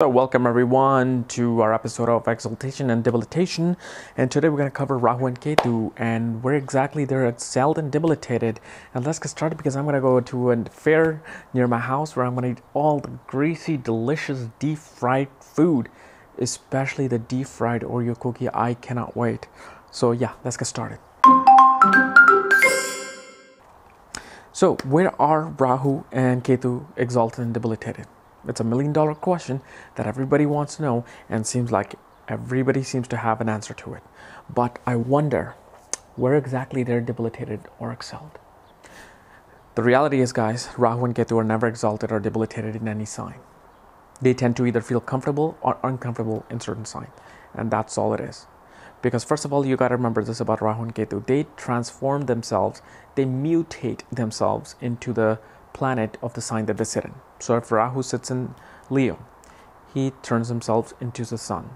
So welcome everyone to our episode of Exaltation and Debilitation, and today we're going to cover Rahu and Ketu and where exactly they're excelled and debilitated. And let's get started because I'm going to go to a fair near my house where I'm going to eat all the greasy, delicious deep fried food, especially the deep fried Oreo cookie. I cannot wait. So yeah, let's get started. So where are Rahu and Ketu exalted and debilitated? It's $1 million question that everybody wants to know, and seems like everybody seems to have an answer to it. But I wonder where exactly they're debilitated or excelled. The reality is, guys, Rahu and Ketu are never exalted or debilitated in any sign. They tend to either feel comfortable or uncomfortable in certain sign, and that's all it is. Because first of all, you got to remember this about Rahu and Ketu. They transform themselves, they mutate themselves into the planet of the sign that they sit in. So if Rahu sits in Leo, he turns himself into the sun.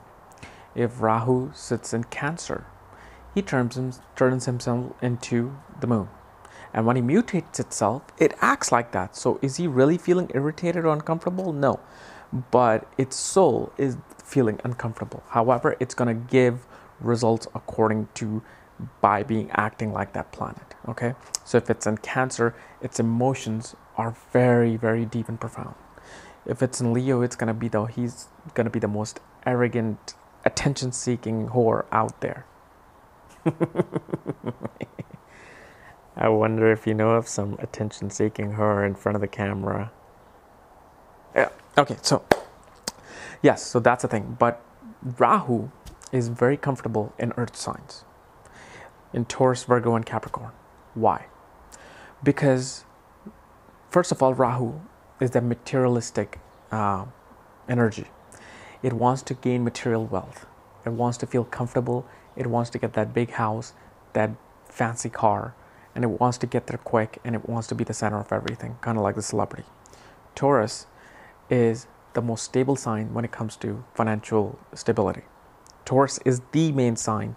If Rahu sits in Cancer, he turns himself into the moon. And when he mutates itself, it acts like that. So is he really feeling irritated or uncomfortable? No. But its soul is feeling uncomfortable. However, it's going to give results according to by being acting like that planet. Okay, so if it's in Cancer, its emotions are very, very deep and profound. If it's in Leo, it's gonna be he's gonna be the most arrogant, attention-seeking whore out there. I wonder if you know of some attention-seeking whore in front of the camera. Yeah. Okay. So yes, so that's the thing. But Rahu is very comfortable in Earth signs, in Taurus, Virgo, and Capricorn. Why? Because first of all, Rahu is the materialistic energy. It wants to gain material wealth. It wants to feel comfortable. It wants to get that big house, that fancy car, and it wants to get there quick, and it wants to be the center of everything, kind of like the celebrity. Taurus is the most stable sign when it comes to financial stability. Taurus is the main sign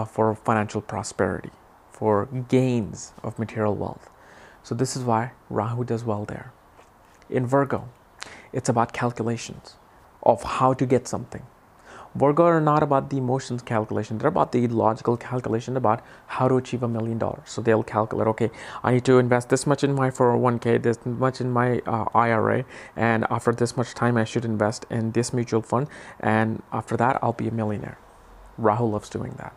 for financial prosperity, for gains of material wealth. So this is why Rahu does well there. In Virgo, it's about calculations of how to get something. Virgo are not about the emotions calculation. They're about the logical calculation about how to achieve $1 million. So they'll calculate, okay, I need to invest this much in my 401k, this much in my IRA, and after this much time I should invest in this mutual fund, and after that I'll be a millionaire. Rahu loves doing that.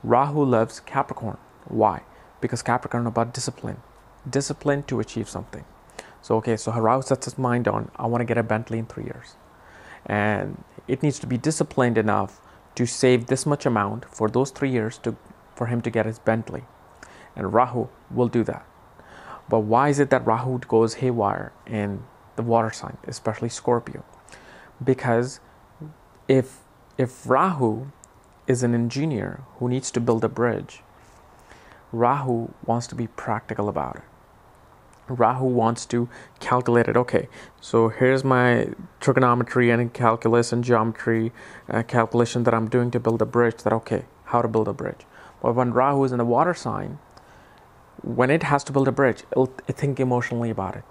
Rahu loves Capricorn. Why? Because Capricorn is about discipline. Discipline to achieve something. So okay, so Rahu sets his mind on, I want to get a Bentley in 3 years. And it needs to be disciplined enough to save this much amount for those 3 years for him to get his Bentley. And Rahu will do that. But why is it that Rahu goes haywire in the water sign, especially Scorpio? Because if Rahu is an engineer who needs to build a bridge, Rahu wants to be practical about it. Rahu wants to calculate it. Okay, so here's my trigonometry and calculus and geometry calculation that I'm doing to build a bridge. That okay, how to build a bridge. But when Rahu is in the water sign, when it has to build a bridge, it'll think emotionally about it.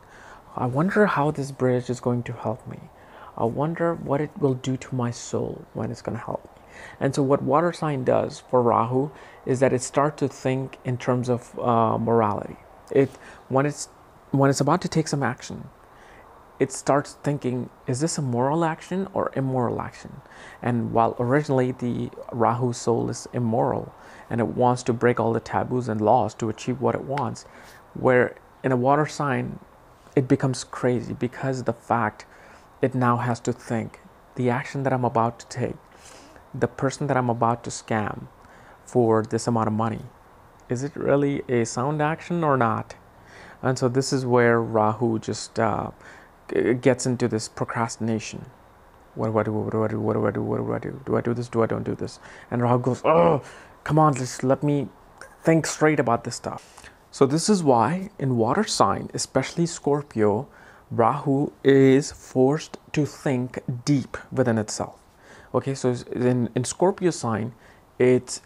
I wonder how this bridge is going to help me. I wonder what it will do to my soul when it's going to help me. And so what water sign does for Rahu is that it starts to think in terms of morality. When it's about to take some action, it starts thinking, is this a moral action or immoral action? And while originally the Rahu soul is immoral and it wants to break all the taboos and laws to achieve what it wants, where in a water sign it becomes crazy because the fact it now has to think, the action that I'm about to take, the person that I'm about to scam for this amount of money, is it really a sound action or not? And so this is where Rahu just gets into this procrastination. What do I do? What do I do? What do I do? What do I do? Do I do this? Do I don't do this? And Rahu goes, oh, come on, just let me think straight about this stuff. So this is why in water sign, especially Scorpio, Rahu is forced to think deep within itself. Okay, so in Scorpio sign, its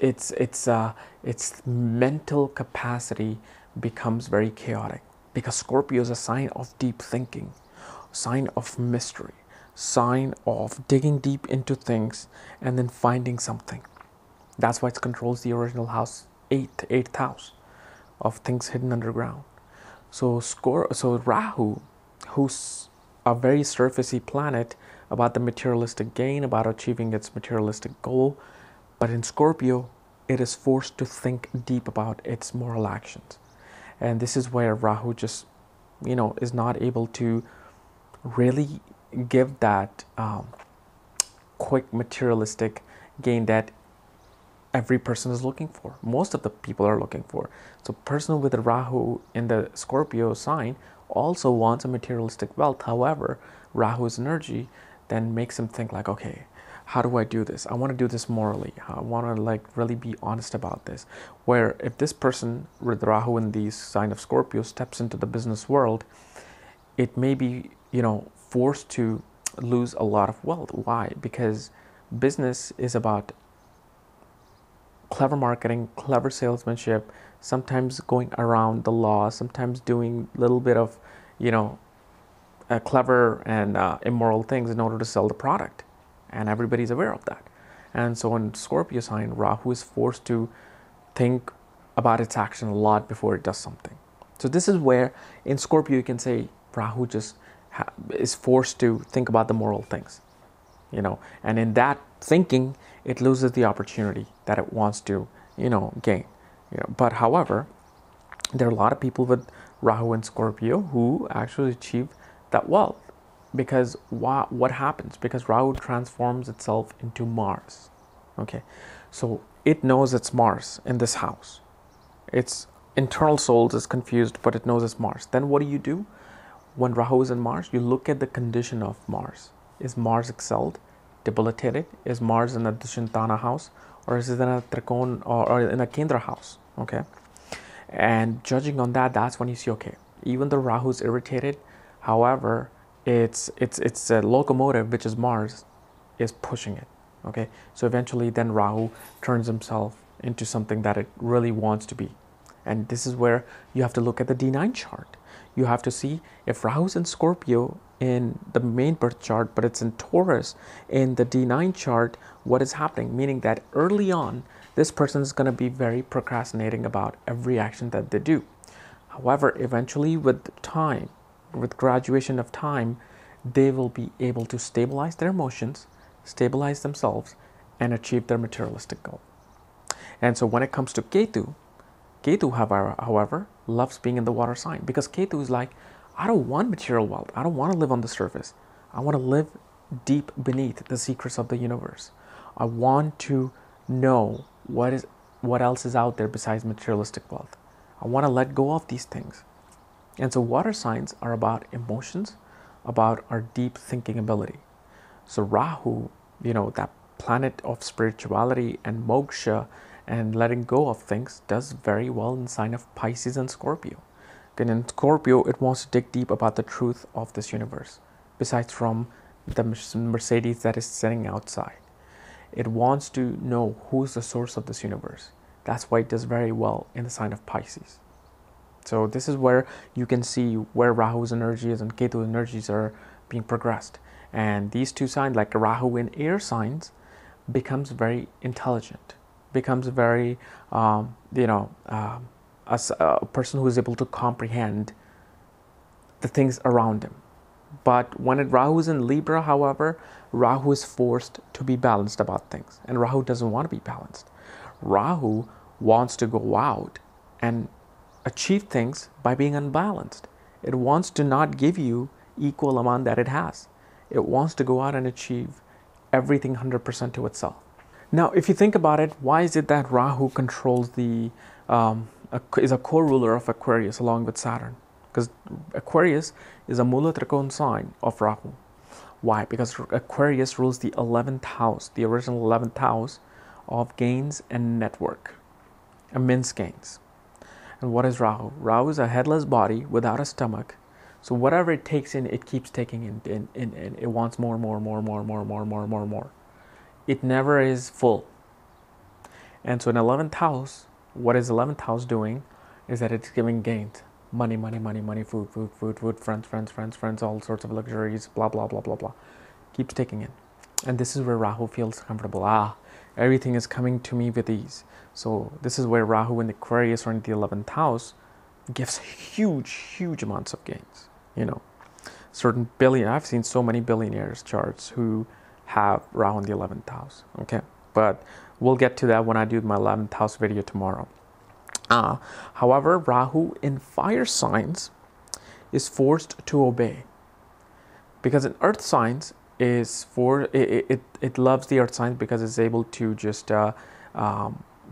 mental capacity becomes very chaotic because Scorpio is a sign of deep thinking, sign of mystery, sign of digging deep into things and then finding something. That's why it controls the original house, eighth house of things hidden underground. So Rahu, who's a very surfacey planet about the materialistic gain, about achieving its materialistic goal, but in Scorpio, it is forced to think deep about its moral actions. And this is where Rahu just, is not able to really give that quick materialistic gain that every person is looking for. Most of the people are looking for. So person with Rahu in the Scorpio sign also wants a materialistic wealth. However, Rahu's energy then makes him think like, okay, how do I do this? I want to do this morally. I want to really be honest about this. Where if this person with Rahu in the sign of Scorpio steps into the business world, it may be, forced to lose a lot of wealth. Why? Because business is about clever marketing, clever salesmanship, sometimes going around the law, sometimes doing a little bit of, clever and immoral things in order to sell the product. And everybody's aware of that. And so in Scorpio sign, Rahu is forced to think about its action a lot before it does something. So this is where in Scorpio you can say Rahu just is forced to think about the moral things, and in that thinking, it loses the opportunity that it wants to, gain. But however, there are a lot of people with Rahu and Scorpio who actually achieve that wealth. Because what happens? Because Rahu transforms itself into Mars. Okay, so it knows it's Mars in this house. Its internal soul is confused, but it knows it's Mars. Then what do? When Rahu is in Mars, you look at the condition of Mars. Is Mars excelled, debilitated? Is Mars in a Dushintana house? Or is it in a Trikon or in a Kendra house? Okay, and judging on that, that's when you see, okay, even though Rahu is irritated, however, it's a locomotive, which is Mars, is pushing it. Okay, so eventually then Rahu turns himself into something that it really wants to be. And this is where you have to look at the D9 chart. You have to see if Rahu's in Scorpio in the main birth chart, but it's in Taurus in the D9 chart, what is happening? Meaning that early on, this person is going to be very procrastinating about every action that they do. However, eventually with time, with graduation of time, they will be able to stabilize their emotions, stabilize themselves, and achieve their materialistic goal. And so when it comes to Ketu, however, loves being in the water sign, because Ketu is like, I don't want material wealth. I don't want to live on the surface. I want to live deep beneath the secrets of the universe. I want to know what else is out there besides materialistic wealth. I want to let go of these things. And so water signs are about emotions, about our deep thinking ability. So Rahu, that planet of spirituality and moksha and letting go of things, does very well in the sign of Pisces and Scorpio. And in Scorpio, it wants to dig deep about the truth of this universe, besides from the Mercedes that is sitting outside. It wants to know who's the source of this universe. That's why it does very well in the sign of Pisces. So this is where you can see where Rahu's energies and Ketu's energies are being progressed. And these two signs, like Rahu in air signs, becomes very intelligent, becomes very, as a person who is able to comprehend the things around him. But when Rahu is in Libra, however, Rahu is forced to be balanced about things. And Rahu doesn't want to be balanced. Rahu wants to go out and achieve things by being unbalanced. It wants to not give you equal amount that it has. It wants to go out and achieve everything 100% to itself. Now, if you think about it, why is it that Rahu controls is a co-ruler of Aquarius along with Saturn? Because Aquarius is a Mula Trikon sign of Rahu. Why? Because Aquarius rules the 11th house, the original 11th house of gains and network, immense gains. And what is Rahu? Rahu is a headless body without a stomach. So whatever it takes in, it keeps taking in. It wants more. It never is full. And so in 11th house, what is 11th house doing is that it's giving gains. Money, food, friends, all sorts of luxuries, blah, blah, blah, blah, blah, keeps taking in. And this is where Rahu feels comfortable. Everything is coming to me with ease. So this is where Rahu in the Aquarius or in the 11th house gives huge amounts of gains. Certain I've seen so many billionaires charts who have Rahu in the 11th house. Okay, but we'll get to that when I do my 11th house video tomorrow. However, Rahu in fire signs is forced to obey, because in earth signs it loves the earth signs because it's able to just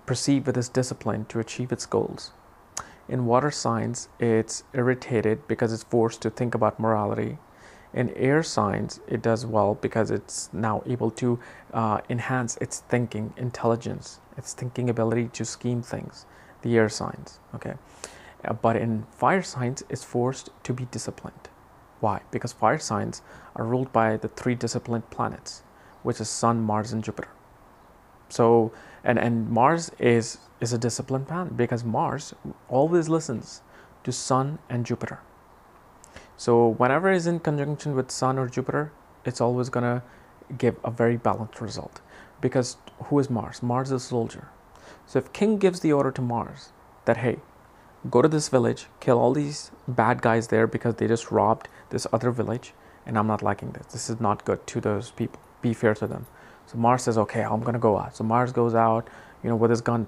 proceed with its discipline to achieve its goals. In water signs, it's irritated because it's forced to think about morality. In air signs, it does well because it's now able to enhance its thinking intelligence, its thinking ability to scheme things, the air signs, okay? But in fire signs, it's forced to be disciplined. Why? Because fire signs are ruled by the 3 disciplined planets, which is Sun, Mars, and Jupiter. So, and Mars is a disciplined planet because Mars always listens to Sun and Jupiter. So whenever it's in conjunction with Sun or Jupiter, it's always going to give a very balanced result. Because who is Mars? Mars is a soldier. So if King gives the order to Mars that, hey, go to this village, kill all these bad guys there because they just robbed this other village, and I'm not liking this. This is not good to those people. Be fair to them. So Mars says, okay, I'm going to go out. So Mars goes out, with his gun,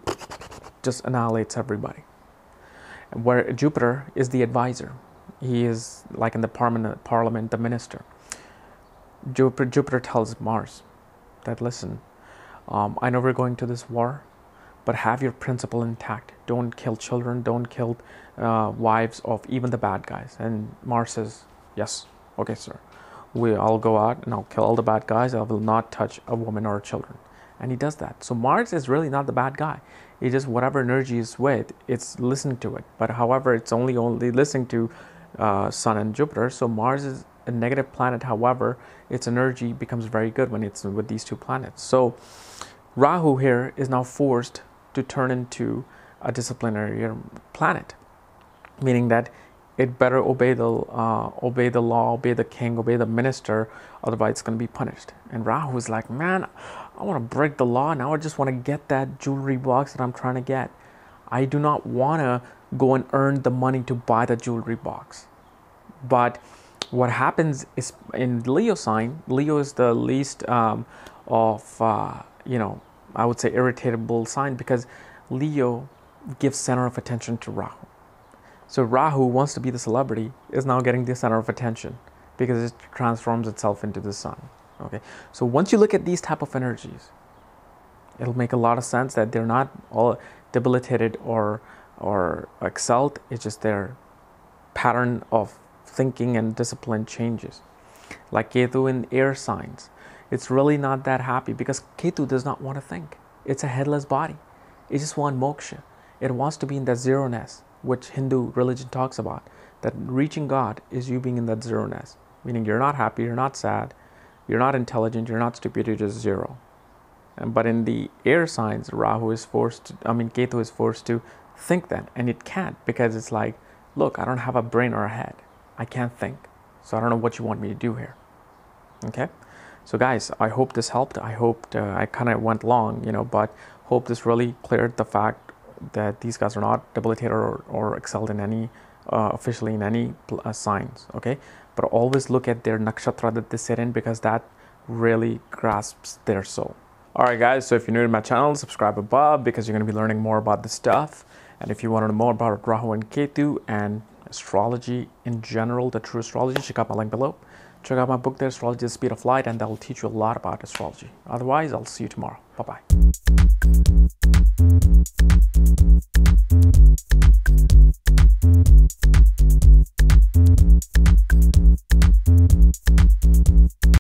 just annihilates everybody. Where Jupiter is the advisor. He is like in the parliament, the minister. Jupiter tells Mars that, listen, I know we're going to this war, but have your principle intact. Don't kill children. Don't kill wives of even the bad guys. And Mars says, yes, okay, sir. I'll go out and I'll kill all the bad guys. I will not touch a woman or children. And he does that. So Mars is really not the bad guy. He just, whatever energy is with, it's listening to it. But however, it's only listening to Sun and Jupiter. So Mars is a negative planet. However, its energy becomes very good when it's with these 2 planets. So Rahu here is now forced to turn into a disciplinary planet, meaning that it better obey the law, obey the king, obey the minister, otherwise it's going to be punished. And Rahu is like, man, I want to break the law. Now I just want to get that jewelry box that I'm trying to get. I do not want to go and earn the money to buy the jewelry box. But what happens is in Leo sign, Leo is the least I would say irritable sign, because Leo gives center of attention to Rahu. So Rahu wants to be the celebrity, is now getting the center of attention because it transforms itself into the sun. Okay, so once you look at these type of energies, it'll make a lot of sense that they're not all debilitated or excelled. It's just their pattern of thinking and discipline changes. Like Ketu in air signs, it's really not that happy because Ketu does not want to think. It's a headless body. It just wants moksha. It wants to be in that zero-ness, which Hindu religion talks about, that reaching God is you being in that zero-ness, meaning you're not happy, you're not sad, you're not intelligent, you're not stupid, you're just zero. But in the air signs, Ketu is forced to think that, and it can't, because it's like, look, I don't have a brain or a head. I can't think. So I don't know what you want me to do here. Okay? So guys, I hope this helped. I hope I kind of went long, but hope this really cleared the fact that these guys are not debilitated or excelled in any, officially in any signs, okay? But always look at their nakshatra that they sit in, because that really grasps their soul. All right, guys, so if you're new to my channel, subscribe above, because you're going to be learning more about this stuff. And if you want to know more about Rahu and Ketu and astrology in general, the true astrology, check out my link below. Check out my book there, Astrology: The Speed of Light, and that will teach you a lot about astrology. Otherwise, I'll see you tomorrow. Bye-bye.